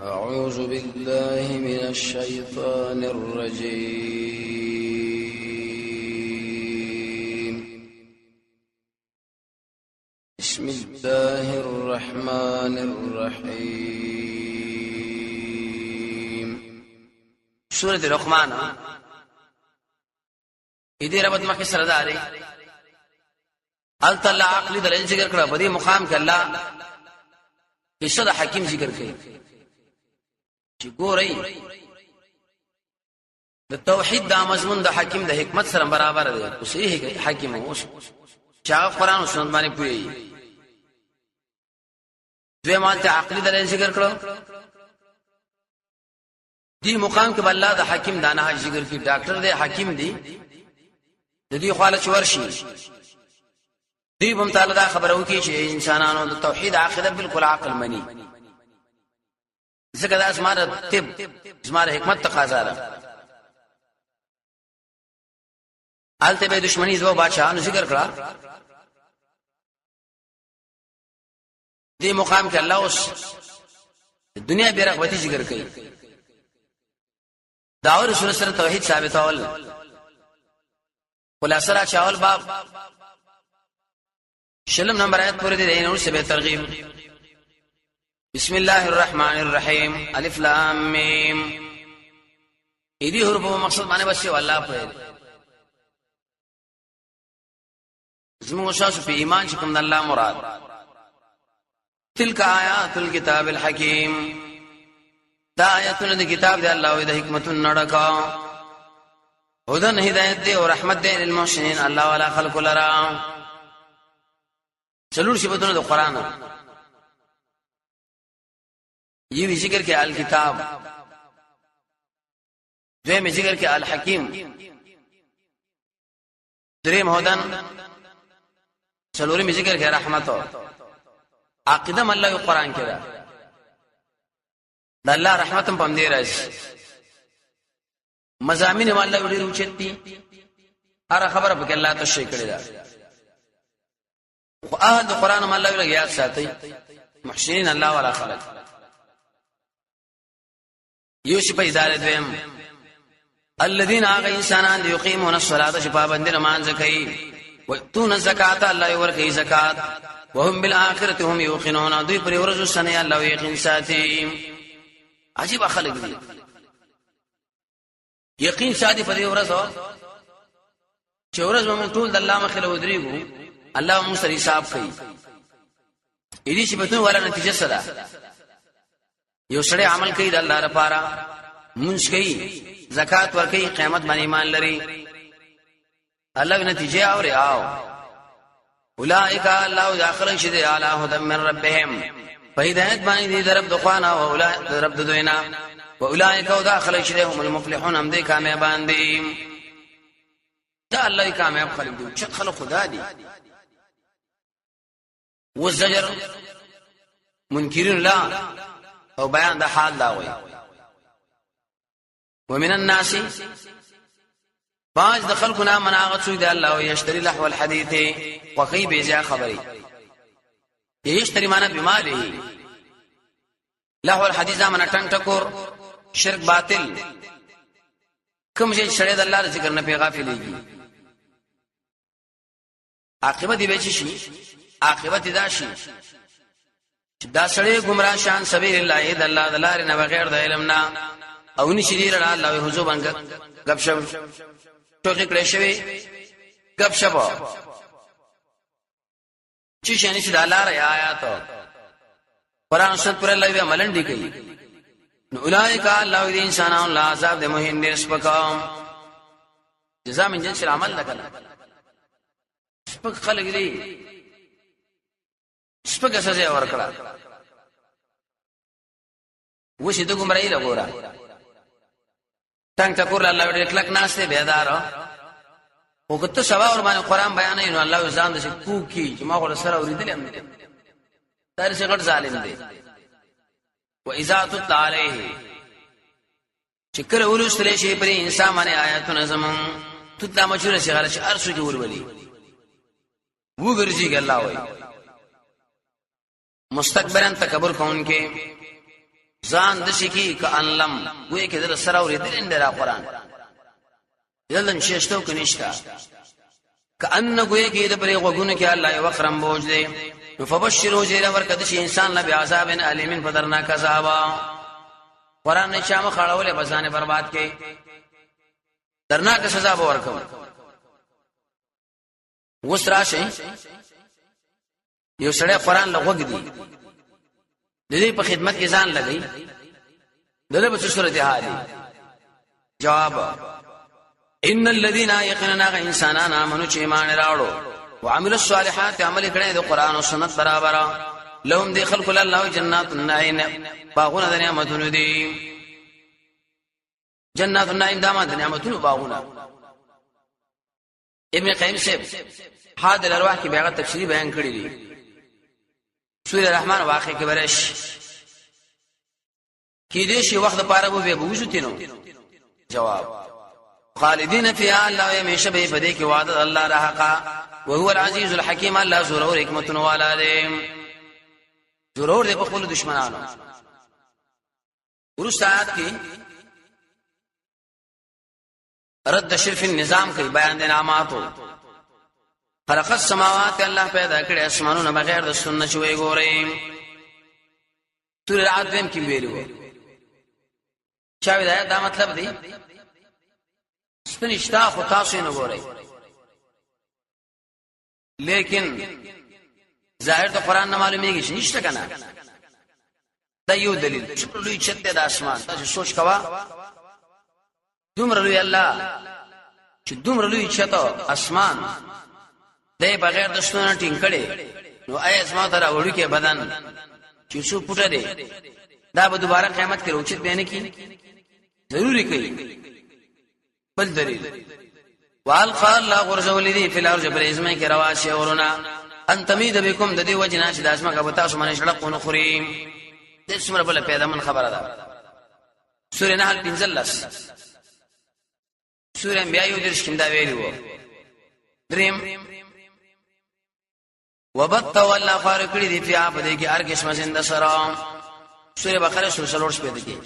أعوذ بالله من الشيطان الرجيم. بسم الله الرحمن الرحيم. سورة لقمان دې ربط مخکې سره ده لري الله عقل دلیل ذکر کړه په دې مقام کې الله قصه د حکیم ذکر کړي چې ګورئ د توحید د مضمون د حکیم د حکمت سره برابر دی او صحیح حکیم اوس چې قرآن او سنت باندې پوي دوی مالته عقل دلیل ذکر کړه دې مقام کې الله د حکیم دانه ذکر کړي ډاکټر دی حکیم دی د دې خاله چورشي دی بم تعالی دا خبره وکي چې انسانانو د توحید عقیده بالکل عقل مني ځکه دا اسماره طب اسماره حکمت تقاضا ده آلته به دشمنی دو بادشاہانو ذکر کړه دې مقام کې الله اوس دنیا بیرغبتی ذکر کوي داور رسول سره توحید ثابتول خلاصه چاول باب شلم نمبر آیت پوری دی نور سے بے ترغیب بسم الله الرحمن الرحیم الف لام میم ایدی حروف مقصد معنی بس والله په زمو شاس په ایمان چې کوم د الله مراد تلک آیات الكتاب الحکیم دا آیاتونه د کتاب دی الله او د حکمت نړکا هدن هدایت دی او رحمت دی للمحسنین الله والا خلق لرا چلور صفاتونه د قران یہ بھی ذکر کیا الکتاب دویم میں ذکر کیا الحکیم دریم هدن چلوری میں ذکر کیا رحمت عقیدہ الله قرآن کې دا الله رحمتم پم دی راځي مزامین الله وړي روچتي هر خبره په الله تشریح کړی دا خو اهل قرآن الله وړي یاد ساتي محسنین الله ولا خلق یوسف اداره دیم الذين اغا انسانان يقيمون الصلاه شپابند نماز کوي ويؤتون الزکات الله ورکي زکات وهم بالاخره هم يوقنون دوی پر ورځو سنه الله یقین ساتي عجیب خلق دي یقین ساتي په دې ورځو چې ورځ موږ ټول د الله مخه ودرېګو الله موږ سره حساب کوي دې چې په ولا نتیجه سره یو سړی عمل کوي د الله لپاره منځ کوي زکات ورکوي قیامت باندې ایمان لري الله نتیجه اوري اولئک الله داخل شدي علی هدى من ربهم فهدایت باندې دې رب دخوانا او اولئک رب دوینا واولئک داخل شدي هم المفلحون هم دې کامیابان دي دا الله کامیاب خلق دي چې خلق خدا دي والزجر منکرین لا او بیان د حال دا وای ومن الناس باج د خلقنا مناغت سوی د الله او یشتری لحو الحديث وقي بيجا خبري یشتری معنا بماله لحو الحديث معنا ټنګ ټکور شرک باطل کوم چې شړې د الله ذکر نه پی غافلېږي عاقبت دی بچی شي عاقبت دا شي دا سړی گمراه شان سبیل الله د الله د لارې نه بغیر د علم نه او نشي لري الله حضور باندې غب شپ ټوکی کړی شوی غب شپ چې شنه چې د الله ر آیات قرآن سنت پر الله عملن دي کوي نو اولئک الله دې انسانانو لا عذاب د مهین دې سپکام جزاء من جنس العمل لکلا سپک خلق دي سپک سزا ورکړه وښې د ګمړای له ګورا څنګه تکور الله دې کلک ناشته بیدار او کته سبا ور باندې قران بیان نو الله ځان د کو کی چې ما غوړ سره اوریدل هم دي تر څه غټ ظالم دي و اذا تطلع عليه چې کله ولوستل شي پر انسان باندې آیاتونه زمون تطلع مشهور شي غل شي ارسو کې ورولي وګرځي الله وای مستكبرن تکبر کون کې ځان د شکی کأن لم وې کې در سره ورېدل اندرا قران یلن شېشتو کنيشتا کأن گویا کې د پرې غوګونو کې الله یو وخرم بوج دی فبشروا جيل ورکد شي انسان له عذاب الیم فدرناک عذابا قران نه شامه خړولې بزانه برباد کې درناک سزا به ورکو وس راشي یو سړی قران لغوګ دی د دې په خدمت کې ځان لګي دغه په صورت حال جواب ان الذين يقيننا انسانان امنوا چې ایمان راوړو وعمل الصالحات عمل کړي د قران او سنت برابر لهم دي خلق الله جنات النعيم باغونه د نعمتونو دي جنات النعيم دامات نعمتونو باغونه ابن قیم سے حاد الارواح کی بیان تفصیلی بیان کړی دي سورہ الرحمن واقع کې ورش کې دې شی وخت پاره به بوزتینو جواب خالدین فیها الله همیشه به پدې کې وعده الله رحقا وهو العزيز الحكيم الله زور حکمت والا دې ضرور دې په خپل دشمنانو ورسات کې رد شرف النظام کې بیان دي نعمتو خلق السماوات الله پیدا کړی اسمانونه بغیر د سنت شوی ګورې سورۃ العدم کې ویلو چا وی دا مطلب دی سپنشتا خو تاسو نه ګورئ لیکن ظاهر د قران نه معلومیږي چې نشته کنه دا یو دلیل چې لوی چته د اسمان تاسو سوچ کوا دومره لوی الله چې دومره لوی چته اسمان دې بغیر د ستونه ټینګ کړي نو آی اسمان تر وړي کې بدن چې څو پټه دي دا به دوباره قیامت کې روچت بیان کی ضروری کوي بل دلیل والقى الله غرزه الذي في الارض برزمه کې رواسي اورنا ان تميد بكم د دې وجنا چې د اسمه کا بتا سو باندې شړقونه خوري د څومره بل پیدا من خبره ده سورہ نحل 15 سورہ انبیاء یو درش کیندا ویلو دریم وبت ولا فارقړي دی په اپ دې کې هر قسمه زنده سره سورہ بقره سورہ سلوش په دې کې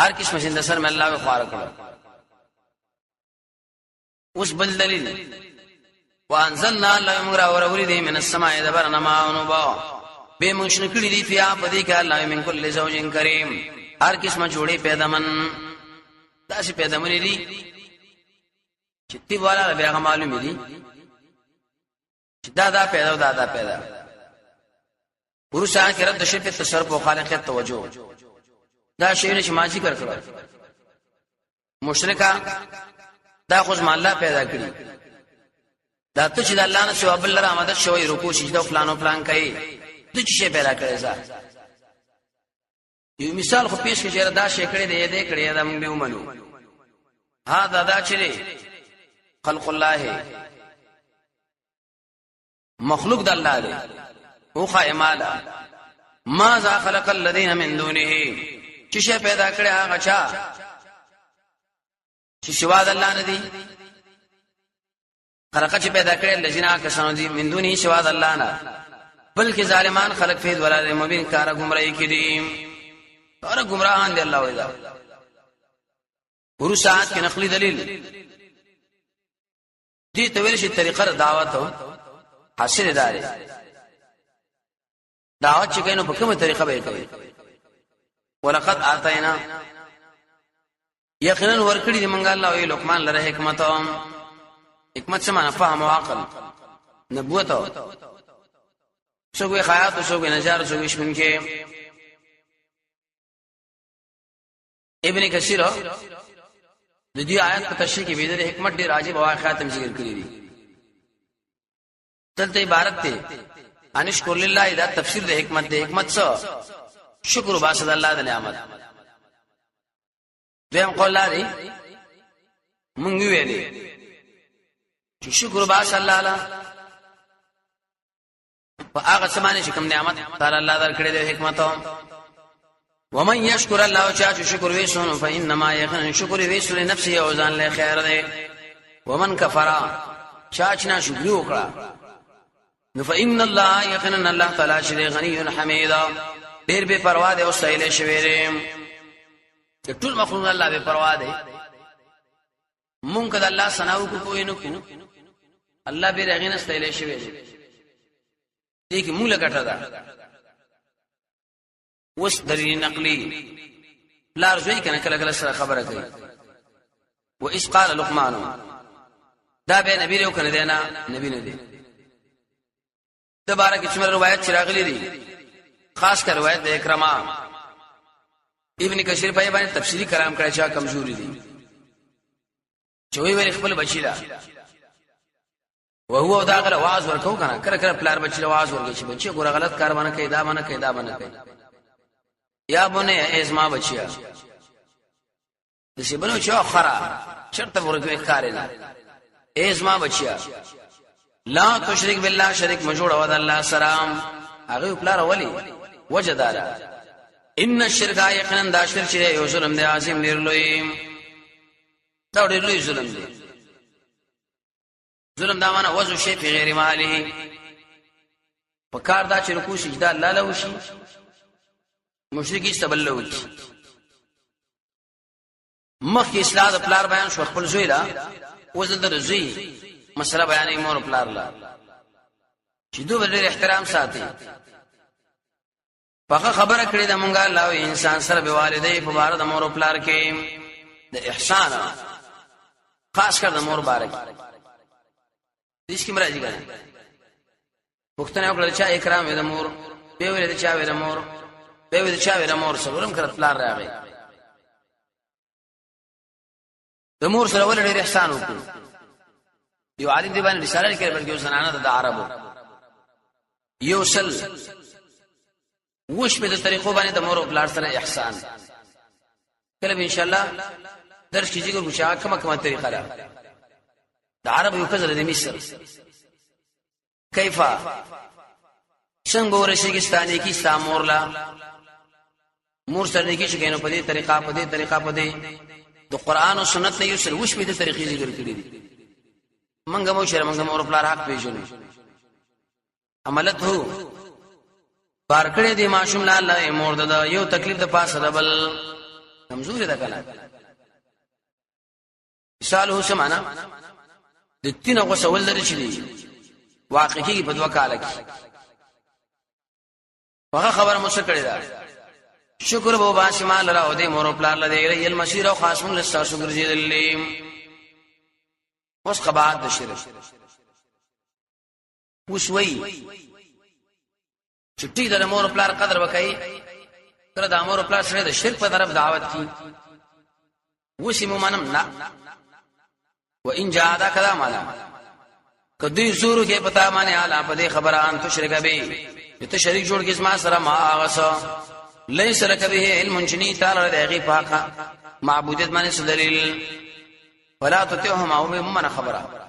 هر قسمه زنده سره مې الله فارقړو اوس بل دلیل وانزلنا لهم راوروري من السماء دبرنا ما نبا به مشنکړي دي فیا پدې کې الله من کل زوجین کریم هر قسمه جوړي پیدا من داسې پیدا منې دي چې تی والا به معلومې دي چې دا پیدا او دا پیدا ورسره کې رد شرک تصرف او خالقیت توجه دا شی چې ما ذکر کړو مشرکا دا خو ځم الله پیدا کړی دا ته چې الله نه سوا بل را مدد شوی رکوع سجده فلانو فلان کوي د څه پیدا کړی ځا یو مثال خو پیش کې دا شی کړی دی دې کړی دا موږ به ومنو دا چې خلق الله مخلوق د الله دی او خایماله ما ذا خلق الذين من دونه چې شی پیدا کړی هغه چا چې سوا د الله نه دي خلق چې پیدا کړل لجنا کسانو دي من دوني سوا د الله نه بلکې ظالمان خلق فید ولا مبین کار گمراهی کړي اور گمراهان دي الله ویلا ورسات کې نقلي دلیل دي تویل شي طریقه دعوت حاصل داري دعوت چې کینو په کومه طریقه به کوي ولقد اتینا یقینا ورکړي دي مونږ الله وی لقمان لره حکمت څه معنا فهم او عقل نبوت سوګي خیات او سوګي نجار سوګي شمن کې ابن کثیر د دې آیات په تشریح کې ویل حکمت ډیر عجیب واقعات ذکر کړی دي دلته عبارت ته انشکر لله دا تفسیر د حکمت د حکمت څه شکر وباسد الله د نعمت دیم قول لري مونږ ویلې چې شکر وباسد الله لا په هغه سمانه چې کوم نعمت تعالی الله درکړي د حکمت ومن يشكر الله چا شکر ویسونو فانما يكن شکر ویسو لنفسه او ځان له خیر ده ومن كفر چا چې نه شکر وکړه نو فإن الله يقينا الله تعالی شری غنی حمید ډېر بے پروا دی او سایل شوی دی چې ټول مخلوق الله بے پروا دی مونږ د الله ثناو کو کوی نه کو الله به رغینه سایل شوی دی دې کې مونږ لګټه ده وس دلیل نقلی لار زوی کنه کله کله سره خبره کوي و اس قال لقمان دا به نبی له کنه دینا نبی نه دی تبارک چې روایت چراغلی دی خاص کر روایت د اکرما ابن کثیر په باندې تفسیری کلام کړی چې کمزوري دي چوي ویل خپل بچی دا او هو دا غره आवाज ورکو کنه کړه کړه پلار بچی आवाज ورکړي چې بچي ګور غلط کار باندې کوي دا باندې کوي یا بونه ازما بچیا دسی بنو چا خرا چرته ورګه کار نه ازما بچیا لا تشرک بالله شریک مجوړ او د الله سلام هغه پلار ولی وجدارا ان الشرك يقينا دا شرک یو ظلم دی عظیم ډیر لوی دا ډیر لوی ظلم دی ظلم دا معنا وضع شی په غیر ماله پکار دا چې رکوع سجدا الله له وشي مشرکی استبلو مخ اصلاح د پلار بیان شو خپل زوی لا وزل د زوی مسله بیانې مور پلار لا چې دوی ډېر احترام ساتي پخه خبره کړې د مونږه الله انسان سره به والدې په بار د مور پلار کې د احسان خاص کر د مور بارک دې کې مرাজি غنه پښتنه وکړه چې اکرام د مور به ویل چې د مور به ویل چې د مور سره کړه پلار راغی د مور سره ول ډېر احسان وکړو یو عالم دی باندې رساله لیکل بلکې زنانه د عربو یو سل وش په د طریقو باندې د مور او پلار سره احسان کله ان شاء الله درس کیږي کو چې کومه طریقه ده د عرب یو کزله د مصر کیفا څنګه ورشګستاني کی سامورلا مور سره کې چې کینو په دې طریقه په دې د قران او سنت نه یو سره وش په دې طریقې ذکر کړی دي منګه مو شر منګه مور پلار حق پیژنو عملت هو بار کړی دی ماشوم لا الله مور د یو تکلیف د پاسه د بل کمزوري ده کنه مثال هو سمانا د تینه غوسول لري چې واقعي په دوه کال کې هغه خبره مو څه کړی ده شکر به باسي مال را او د مور پلار لدی ال مسیر او خاصم لستا شکر جیدلې اوس قباحت د شرک وسوي چټي د مور پلار قدر وکړي تر د مور پلار سره د شرک په طرف دعوت کی وسی مومنم نه و ان جاء کذا مالا کدی زورو کې پتا معنی اعلی په دې خبره ان تشرک به ته شریک جوړ کې اسما سره ما اغسا ليس لك به علم جني تعالی دغه پاکه معبودیت باندې څه دلیل ولا تطيعهم او بمن خبره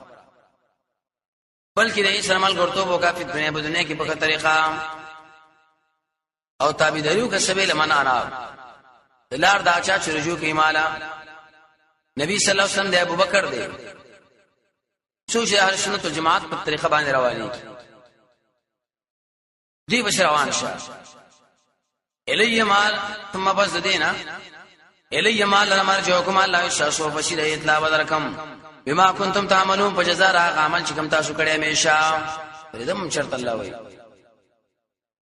بلکې د اسلام ګورتو بوکا په دنیا په دنیا کې په طریقه او تابعداریو کا سبیل من انا لار دا چا چرجو کې مالا نبی صلی الله علیه وسلم د ابوبکر دی سوچ اهل سنت والجماعت په طریقه باندې رواني دی بشر روان شه الی مال ثم بس دینا الی مال لمرجوکم الله شاسو بشیر اطلاع بدرکم بما کنتم تعملون فجزاء عمل چې کوم تاسو کړی همیشه ردم شرط الله وای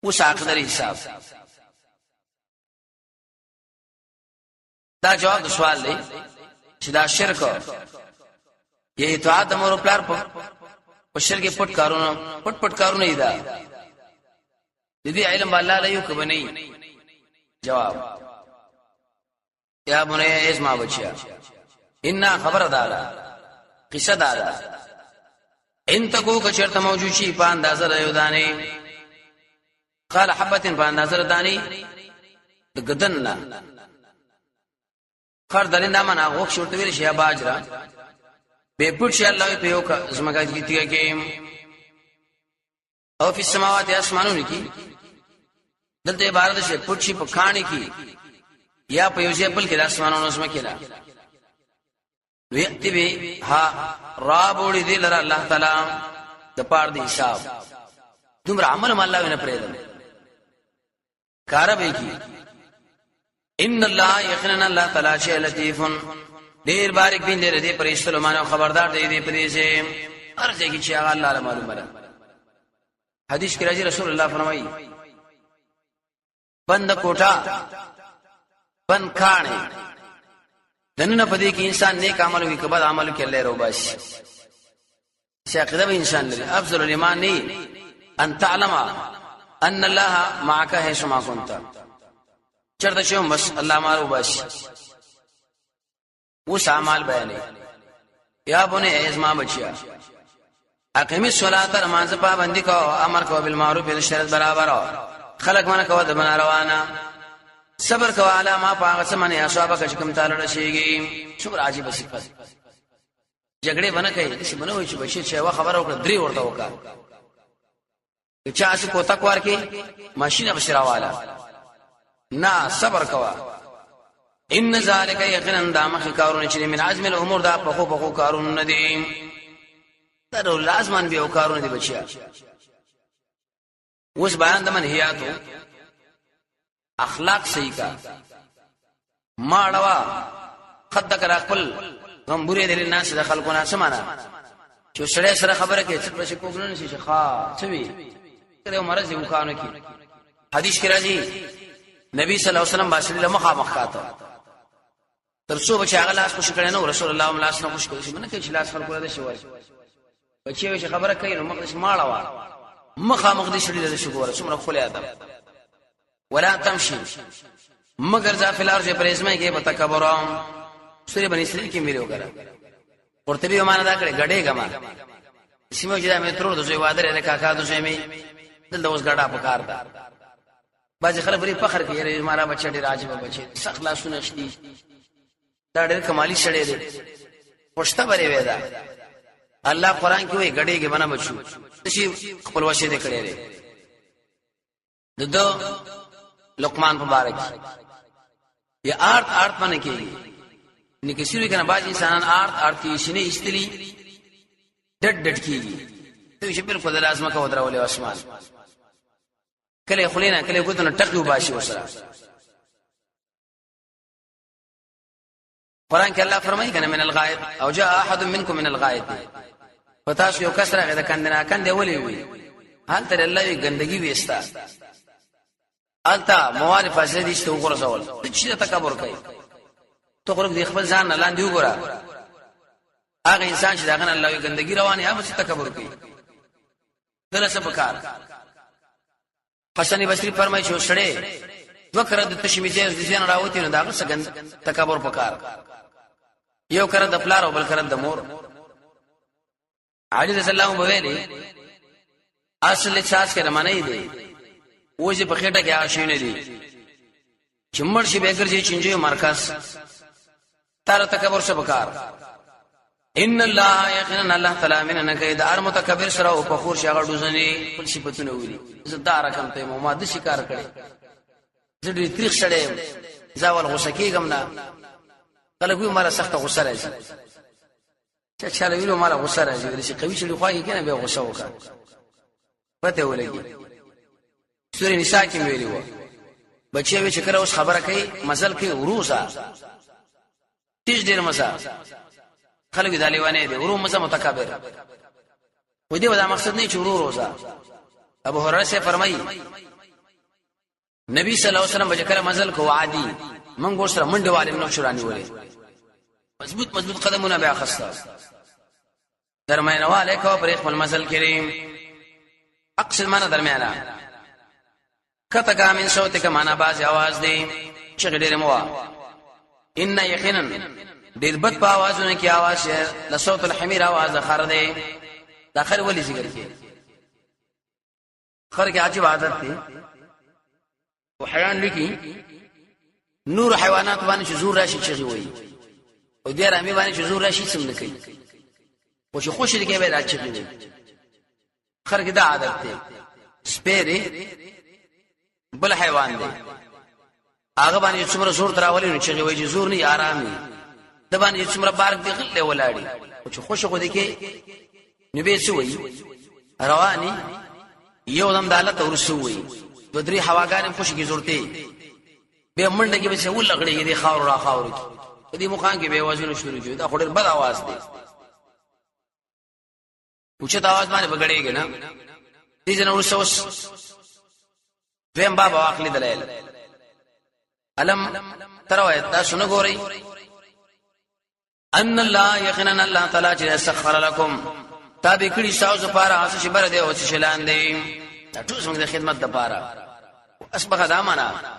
اوس اخر حساب دا جواب د سوال دی چې دا شرک یې اطاعت امر پلار په شرک پټ کارونه ای دا د دې علم الله له یو کبنی جواب یا بني اسمع بچیا ان خبردار قصه دادا ان تکو کچرته موجود شي په اندازه یو دانی قال حبتين په اندازه دانی د غدننا خر دلنده معنا غوښ شورته ویل شي باجرا به پټ شي الله په یو زمګه کیږي کې او په سماوات اسمانونو کې دلته عبارت شي پټ شي په خاني کې یا په یو ځای بل کې د اسمانونو سم کې لا ویتی به ها رابوړي دي لره الله تعالی د پاره دی حساب دومره عمل الله نه پرېدل کار به کی ان الله یقینا الله تعالی شی لطیف ډیر باریک بین دې پرېستلو مانو خبردار دې پرې سي ارزه کی چې هغه الله معلومه ده حدیث کې راځي رسول الله فرمایي بند کوټه بند کانه دنه پدې کې انسان نیک عمل وکړي کبد عمل کې الله روباش شاقده به انسان لري افضل الایمان نه ان تعلم ان الله معك حيث ما كنت چرته شوم بس الله ما روباش وس اعمال بیانې یا بني ازما بچیا اقیم الصلاه نماز پابندی کو امر کو بالمعروف بالشرط برابر خلق من کو د بنا روانه صبر کو علی ما پاغه سمنه اصحاب کچ کم تعالی رشيږي څومره عجیب صفات جګړه بنه کوي چې بنه وي چې بشي چې وا خبره وکړه درې ورته وکړه چې اس کو تکوار کې ماشینه بشراواله نا صبر کوا ان ذالک یقینا دامخ کارون چې من عزم الامور دا په کارون ندی تر لازمان به کارون دي بچیا اوس بیان د منهیاتو اخلاق صحیح کا ماړوا خد کرا خپل غمبوري دل الناس د خلقونه سمانا چې سره سره خبره کوي چې څه کوګنن شي ښا څوي کله مرز یو کانو کې حدیث کې راځي نبی صلی الله علیه وسلم باسل له مخامخ کاته ترڅو بچا غلاس خوش کړي نو رسول الله صلی الله علیه وسلم خوش کړي منه کې چې لاس خلقونه ده شوی بچي چې خبره کوي نو مقدس ماړوا مخامخ دي شړي ده شګوره څومره خولي ادم ولا تمشي مگر ذا فی الارض پرېزمه کې بتکبرام سورې بنی اسرائیل کې ملي وګره قرطبي معنا دا کړي غډې غما سیمه چې دا مې ترور د زوی واده لري کاکا د زوی مې دلته اوس غډا پکار ده باځي خلک لري فخر کوي مارا بچی ډیر عجیب بچی سخت لاسونه شتي دا ډېر کمالي شړې دي پښته بری وېدا الله قران کې وي غډې کې بنا بچو شي خپل وشه دې کړې دي دغه لقمان مبارک یا ارت باندې کې نکسیوی کنه باز انسانان آرتی شنه استلی ډډ کیږي ته چې بالکل لازمه کا ودرولې اسمان کله خلینا کله ګوتنه ټقیو باشي وسره قران کې الله فرمایي کنه من الغائب او جاء احد منكم من الغائب پتاس یو کسره غدا کندنا کنده ولي وي حال تر الله یې ګندګي وېستا التا موارف ازدي ست وګرځول چې تکبر کوي تو خو دې خپل ځان نه لاندې وګوره هغه انسان چې داغه الله یې ګندګي روانه هغه څه تکبر کوي دله څه پکار حسن بصری فرمایي چې سړی وکړه د تشمیجه د ځین راوتی نه داغه څنګه تکبر پکار یو کړه د پلار او بل کړه د مور علي رضی الله وبویلی اصل احساس کړه معنی دی وځي په خېټه کې عاشینه دي چمړ شي بیګر شي چنجي مرکز تر تکبر سے بکار ان الله یقینا الله تعالی من کید ار متکبر سره او فخور شغه دوزنی خپل صفاتونه ویلي زدا رقم ته محمد شکار کړي زړی تاریخ شړې زاول غوسه کیګم نه کله کوم مال سخت غوسه راځي چې چاله ویلو مال غوسه راځي چې قوي شړې خوایي کنه به غوسه وکړه پته ولګي سورې نساء کې ویلي و بچي به چې کړه اوس خبره کوي مزل کې وروزه تیز ډیر مزه خلک د لیوانه دي ورو مزه متکبر و دې ودا مقصد نه چې ورو روزه ابو هريره سے فرمایي نبی صلی الله علیه وسلم بجکر مزل کو عادي من ګور سره منډه والے نو شرانی ولې مضبوط قدمونه بیا خسته درمیانه والے کو پر خپل مزل کریم اقصد معنا درمیانه کته کا من صوت کا معنا باز आवाज دی چې ډېر مو ان یقینا ډېر بد په आवाजونه کې आवाज شه لصوت الحمیر आवाज خر دی داخل ولی ذکر کې خر کې عجیب عادت دی او حیوان لکی نور حیوانات باندې زور راشي چغي وي او دې رامي باندې زور راشي سم نکي او چې خوش دي کې به راچغي وي خر کې دا عادت دی سپېره بل حیوان دی هغه باندې څومره زور تراولي نو چغي وي چې زور نه آرامي د باندې څومره بارک دی غلې ولاړی او چې خوش خو دي کې نبی سوي رواني یو دم دالت ورسوي دو درې هواګانې خوشي کی ضرورتي به منډه کې به څه ولغړي دي خاور را خاور کې دې مخان کې به وازونه شروع کیږي دا خوري بد आवाज دی اوچت आवाज باندې بغړېږي نه دې جن ورسوس دیم بابا واخلي دلایل علم تروي تاسو نه ګوري ان الله يقينا الله تعالی چې سخر لكم تابع کړي تاسو لپاره هڅه چې بر دی او چې لاندې ټول څنګه د خدمت لپاره اسبغه دامنا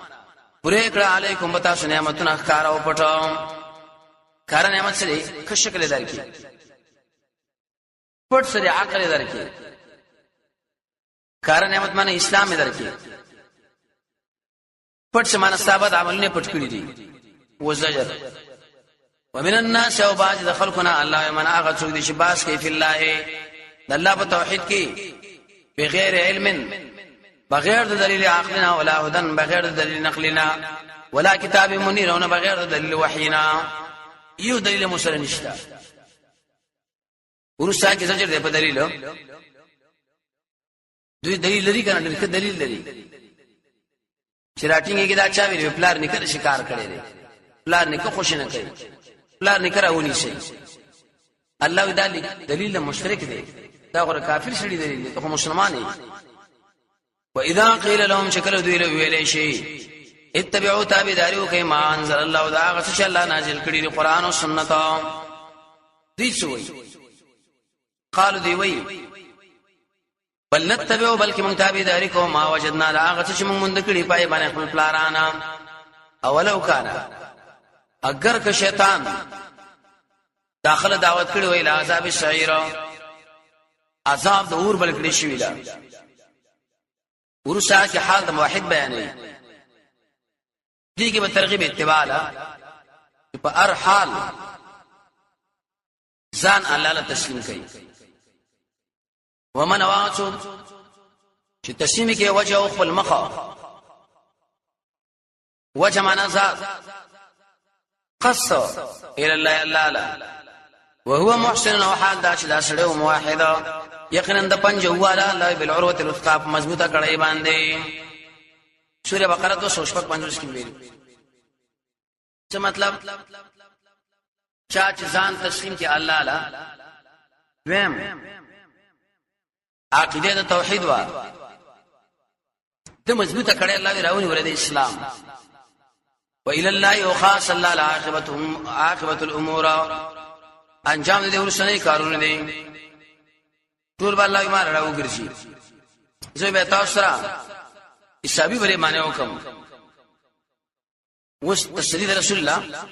پوره کړه علیکم بتا سو نعمتونه ښکار او پټو کار نعمت سره ښه شکل درکې پټ سره عقل درکې کار نعمت معنی اسلام درکې پټ سمانه ثابت عملونه پټ کړی دي وزجر ومن الناس او باج د خلقنا الله من اغه څوک دي چې باس کوي فی الله د الله په توحید کې بغیر علم بغیر د دلیل عقلنا ولا هدن بغیر د دلیل نقلنا ولا کتاب منیر او بغیر د دلیل وحینا یو دلیل مسره نشته ورسا کې زجر دی په دلیل دوی دلیل لري کنه د دلیل لري چې راټینګي کې دا چا ویل پلار نکره شکار کړي دي پلار نکه خوش نه کوي پلار نکره ونی شي الله دلیل مشرک دی دا غره کافر شړي دلیل دی ته مسلمان دی واذا قيل لهم شكلوا ذي ویلې شي اتبعوا تابعدارو کما انزل الله دا غس الله نازل کړي دی قران او سنت دي سوې قالوا دی وی بل نتبعوا بلکې مونږ تابعداري کوو ما وجدنا دا غس چې مونږ مونږ کړي پای باندې خپل پلارانا اولو کانا اگر که شیطان داخله دعوت کړي وی له عذاب السعير عذاب د اور بل کړي شي ویلا ورسا کې حال د موحد بیانې دي کې به ترغیب اتباع لا په هر حال ځان الله له تسلیم کوي ومن واعو چې تسلیم کې وجه او خپل مخه وجه معنا ذات قص الى الله لا وهو محسن او حال دا چې دا سره موحد یقینا د پنځواله الله بالعروه الوثقا مضبوطه کړي باندې سوره بقره 255 کې ویل څه مطلب چا چې ځان تسلیم کې الله لا ویم عقیده د توحید وا د مضبوطه کړي الله راونی ورته اسلام والى الله وخاص الله عاقبه الامور انجام دې ورسنه کارونه دي ټول بالله ایمان راو ګرځي زه به تاسو سره حسابي بری معنی وکم وس تسلید رسول الله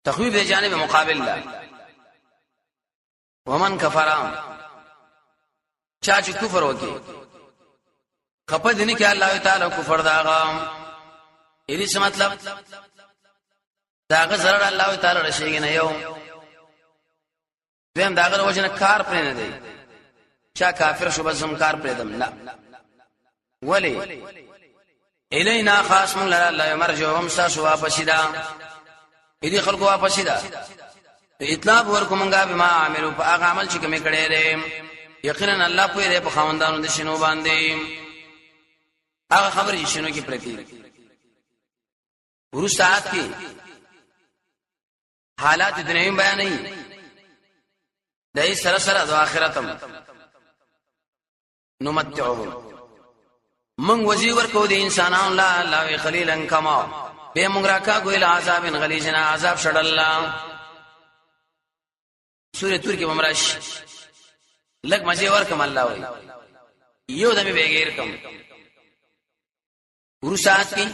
تخویب دی جانب مقابل لا ومن کفر چا چې کفر وکي خپه دي نه کې الله تعالی کفر داغه یې څه مطلب داغه zarar الله تعالی رشيږي نه یو دیم داغه وجنه کار پرې نه دی چا کافر شو بزم کار پرې دم نه ولی الینا خاص من الله مرجوهم ساسو واپسیدا دې خلکو واپسیدا اطلاب ورکومنګا بما عملو په هغه عمل چې کوم کړي لري یقینا الله په دې په خوندانو د شنو باندې هغه خبرې شنو کې پرتی ورسات کې حالات دنیوي بیان نه دای سره سره د آخرتم نمتعهم من وزي ورکو د انسانان لا الله خليلا کما به موږ راکا ګویل عذاب غلیظنا عذاب شړ الله سوره تور کې ممراش لګ مزي ورکم الله وي یو دمه بغیر کم ورسات کې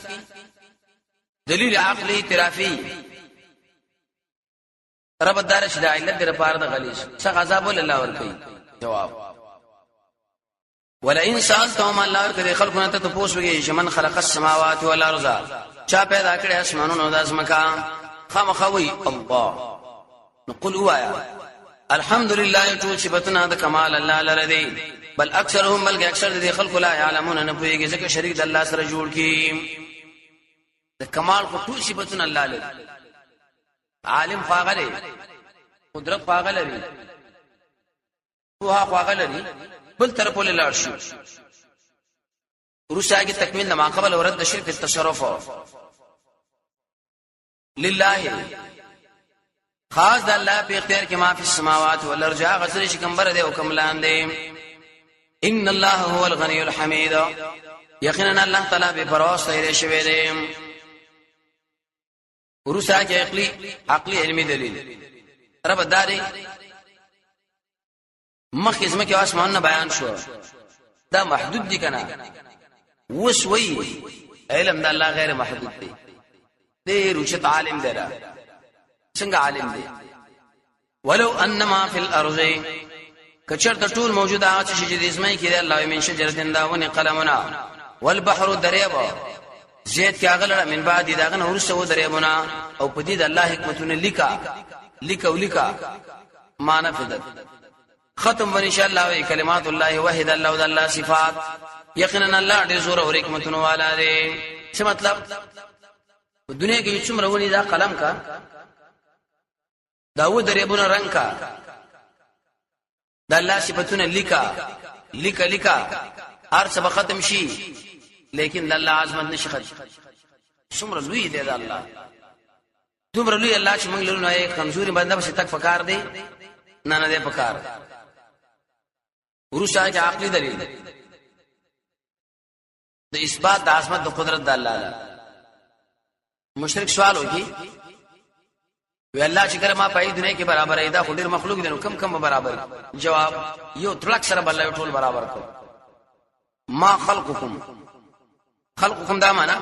دلیل عقلی اعترافي رب دار شدا علت در پار د غلیظ څه عذاب الله ور کوي جواب ولئن سالتهم الله ورکه خلقونه ته پوښوږي چې من خلق السماوات والارض چا پیدا کړی اسمانونو د ازمکا خامخوي الله نقول وایا الحمدلله تو صفاتنا د کمال الله لري بل اکثرهم بلکې اکثر د خلق لا يعلمون نه پويږي ځکه شریک د الله سره جوړ کی د کمال خو ټول صفاتنا الله لري عالم فاغله قدرت فاغله هو فاغله بل طرف له لاړ شو ورسا کی تکمیل ما قبل ورد شرک التصرف لله خاص د الله په اختیار کې ما فی السماوات والارض غسر چې کمبر دی او کملان دی ان الله هو الغنی الحمید یقینا الله تعالی به پرواز تیرې شوی دی ورسا کې عقلی علمی دلیل رب داري مخکې زمکه اسمانونه بیان شو دا محدود دي کنه وسوي علم د الله غیر محدود دی دې رچت عالم دی را څنګه عالم دی ولو انما فی الارض کچر د ټول موجوده چې د اسماء کې دی الله من شجرتن داونه قلمنا والبحر دریاب زید کې اغلره من بعد داغه ورسو دریابونه او په دې د الله حکمتونه لیکا ما نفذت ختم ان شاء الله کلمات الله وحید الله او الله صفات یقینا الله دې زور او حکمتونه والا دی څه مطلب په دنیا کې څومره ونی دا قلم کا داود دریابونه رنگ کا د الله صفاتونه لیکا هر څه ختم شي لیکن د الله عظمت نشي ختم څومره لوی دی د الله دومره لوی الله چې موږ لرو نه کمزوري بنده به تک فکر دی نه دی فکر ورسره کې عقلي دلیل د اثبات د عظمت د قدرت د الله مشرک سوال وکي وی الله چې کړه ما په دنیا کې برابر ایدا خو ډیر مخلوق دي نو کم برابر جواب یو تلک سره بل ټول برابر کو ما خلقکم دا معنا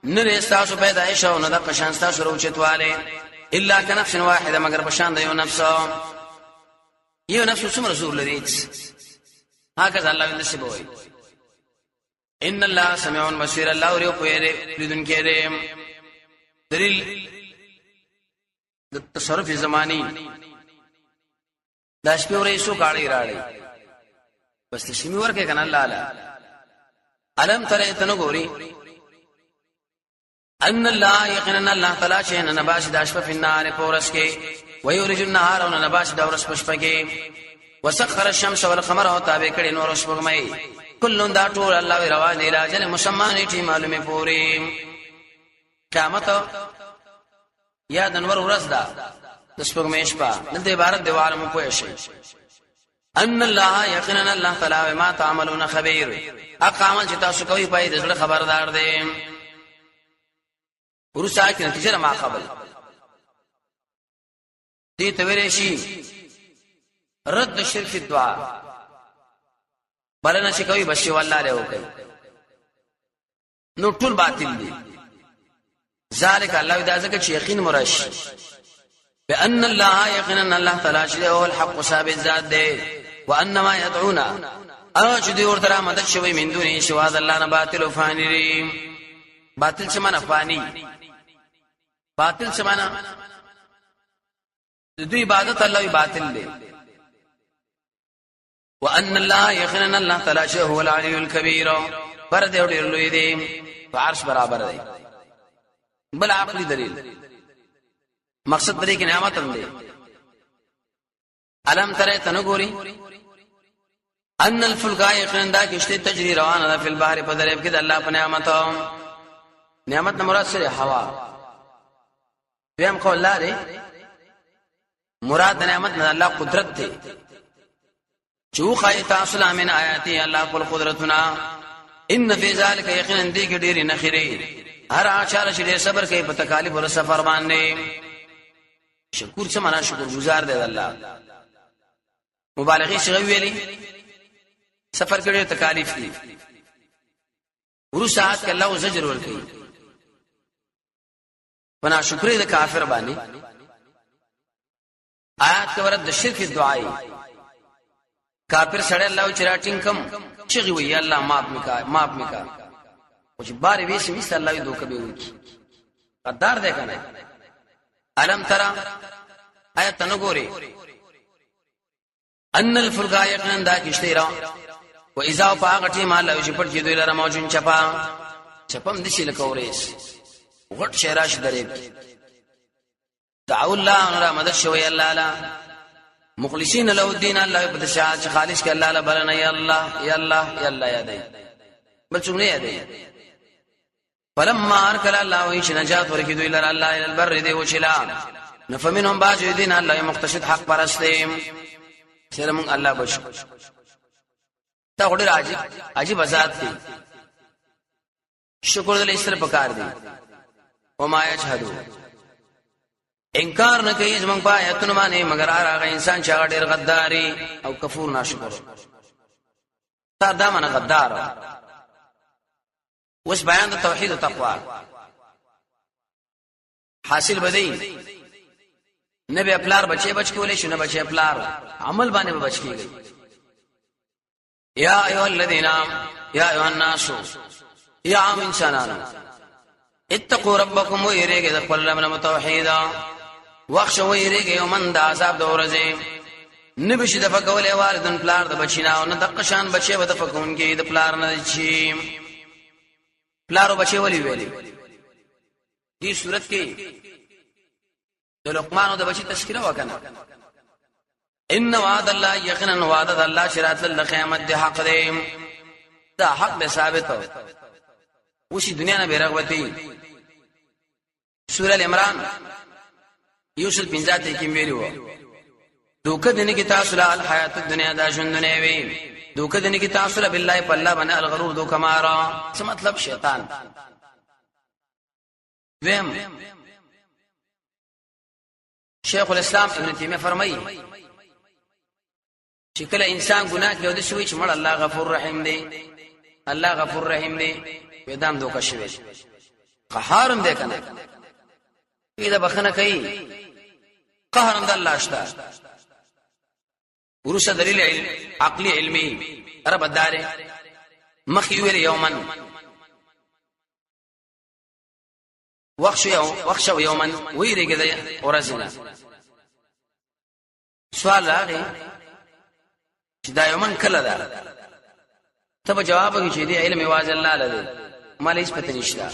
نه استاسو پیدایش او نه د قشان استاسو روچتواله الا كنفس واحده مگر بشان د یو نفس څومره زور لري هغه الله دې سبوي ان الله سميع بصير الله اوري په دې لیدون کې دې دلیل د تصرف زماني د شپې ورې سو کاړي راړي بس تشمی ورکه کنه الله اعلی علم ترى تنغوري ان الله يقينا الله تعالی چې نباش د اشف فی النار پورس کې ويورج النهار او نباش د ورس پشپ کې وسخر الشمس والقمر او تابع کړي نور شپږمې کلون دا ټول الله روان دی لاجل مسمان ټی معلومه پوری قیامت یا د انور ورځ دا د شپږمې شپه د عبارت دیوال مو پوه شي ان الله یقینا الله تعالی ما تعملون خبير اقامل چې تاسو کوي پای د زړه خبردار دی ورسا کې نتیجه ما قبل دې تویل شي رد شرک الدعاء بلنه چې کوي بشي والله له وکي نو ټول باطل دي ذالک الله اذا ذکر چې یقین مرش بان الله یقینا الله تعالی چې هو الحق ثابت ذات دی وان ما يدعونا اج دې ورته مدد شوی من دون شوا د الله نه باطل او فانی باطل څه معنا فانی باطل څه معنا د دوی عبادت الله باطل دی وان الله يقينا الله تعالی هو العلي الكبير پر دې ډېر لوی دی عرش برابر دی بل عقلی دلیل مقصد دې کې نعمت هم دی علم ترى تنغوري ان الفلك يقين دا کشته تجري روانه ده په البحر په دریاب کې د الله په نعمت نه مراد سره هوا دیم قول لاره مراد نعمت نه الله قدرت دی جو خایت اصل من آیاتی الله قل قدرتنا ان فی ذلک یقینا دې کې ډېری نخری هر اچار چې صبر کوي په تکالیف او سفر باندې شکر څه معنا شکر گزار دی الله مبالغه شي ویلي سفر کړي تکالیف دي ورسات ک الله زجر ور کوي پنا شکرې د کافر باندې آیات کې ورته د شرک دعای کافر سره الله چراټینګ کم چغي وی الله معاف میکا او چې بار وی سي مثال الله دوک به وکی قدار ده کنه علم ترى آیت نګوري ان الفلقا یقینا دا کشته را و اذا فاغتی ما الله چې پټ کېدل را موجون چپم دي شي لکورېس غټ شراش درې دعو الله را مدد شوی الله لا مخلصین له الدين الله په دشاعت خالص ک الله لا بلنا یا الله یا الله یا الله یا دی بل څنګه یادې فلما ارکل الله ویش نجات ورکیدو الى الله الى البر دی وچلا نفمنهم باج دین الله مقتصد حق پرستیم سره مون الله بشو دا وړي عجیب ذات دی شکر دې سره پکار دی او ما یشهدو انکار نه کوي زمون پایتونه باندې مگر هغه انسان چې هغه ډېر غداري او کفور ناشکر تا دا من غدار وس بیان د توحید او تقوا حاصل بدی نبی خپلار بچي بچ کولې شنو بچي خپلار عمل باندې بچ کیږي یا ایه الذین یا ایه الناس یا عام انسانانو اتقوا ربکم ويرګه د خپل رب توحیدا واخشوا ويرګه یومن د عذاب دورځي نبشي د فکولې والدن پلار د بچینا او نه د قشان بچي به د فکون کې د پلار نه چی پلارو بچي ولي ویلي دې صورت کې د لقمان او د بچي تذکرہ وکنه ان وعد الله یقینا وعد الله شرات القیامت د حق دی دا حق به ثابت وشي دنیا نه بیرغوتی سورہ ال-عمران یوسل 15 کې ویلو دوکه دنه کې تاسو له الحیات الدنیا دا ژوند نه وي دوکه دنه کې تاسو له بالله په الله باندې الغرور دوکه مارا څه مطلب شیطان ویم شیخ الاسلام ابن تیمیہ فرمایي چې کله انسان ګناه کوي د شوی چې مړ الله غفور رحیم دی الله غفور رحیم دی ودام دوکه شوی قهارم دی کنه دا بخنه کوي قهرم د الله شته ورسه دلیل عقلی علمی رب الدار مخي ویل یومن وخشو یومن ویریګه د ورځنه سوال راغی چې دا یومن کله ده ته جواب کوي چې دی علم واجب الله لده مال هیڅ پته نشته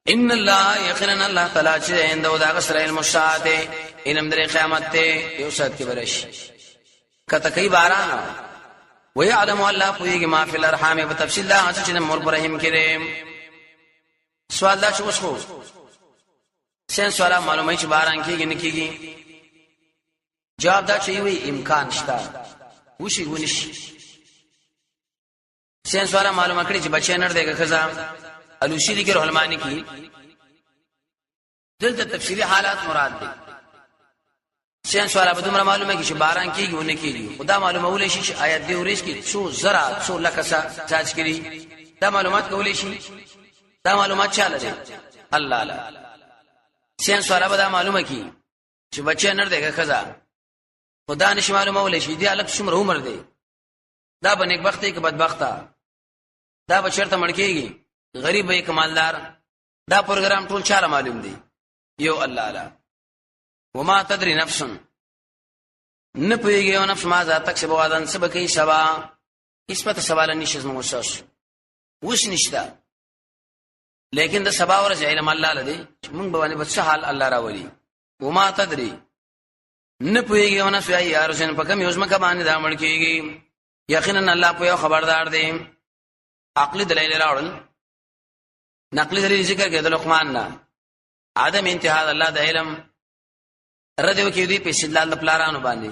ان الله یقینا الله تعالی چې عنده دا غسر علم الساعه علم در قیامت ته یو سات کې برش کته کوي باران ويعلم الله کوي ما فی الارحام بتفصیل الله چې مور ابراهیم کریم سوال دا شو خو سین سوال معلومه چې باران کېږي نه کېږي جواب دا چې وي امکان شته وشي ونشي سین سوال معلومه کړی چې بچی نر دیګه خزا الوشی کې رحمانی کی دلته تفصیلی حالات مراد دي سین سوال به دومره معلومه کې چې باران کېږي ونه کېږي خدا معلومه ولې شي چې آیات دی ورېش کې څو زرا څو لکه ساج کړي دا معلومات کولې شي دا معلومات چاله دي الله الله سین سوال به دا معلومه کې چې بچی نر دیګه خزا خدا نشي معلومه ولې شي دی الګ څومره عمر دی دا به نیک بختي کې بدبخته دا به چیرته مړ کېږي غریب وي کمالدار دا پروګرام ټول چاله معلوم دي یو الله الله وما تدري نفس نه پويږي او نفس ما ذات تک سبا دان سبکې سبا اسپت سوال نشي زموږ وساس وش نشتا لیکن د سبا ورځ علم الله لدی موږ باندې بس حال الله راولي وما تدري نه پويږي او نفس یا رسن پکم یوزم کا باندې دا مړ کېږي یقینا الله په خبردار دی عقلی دلیل راوړل نقلی دلیل ذکر کې د لقمان نه عدم انتها الله د علم رد وکي دی په استدلال د پلارانو باندې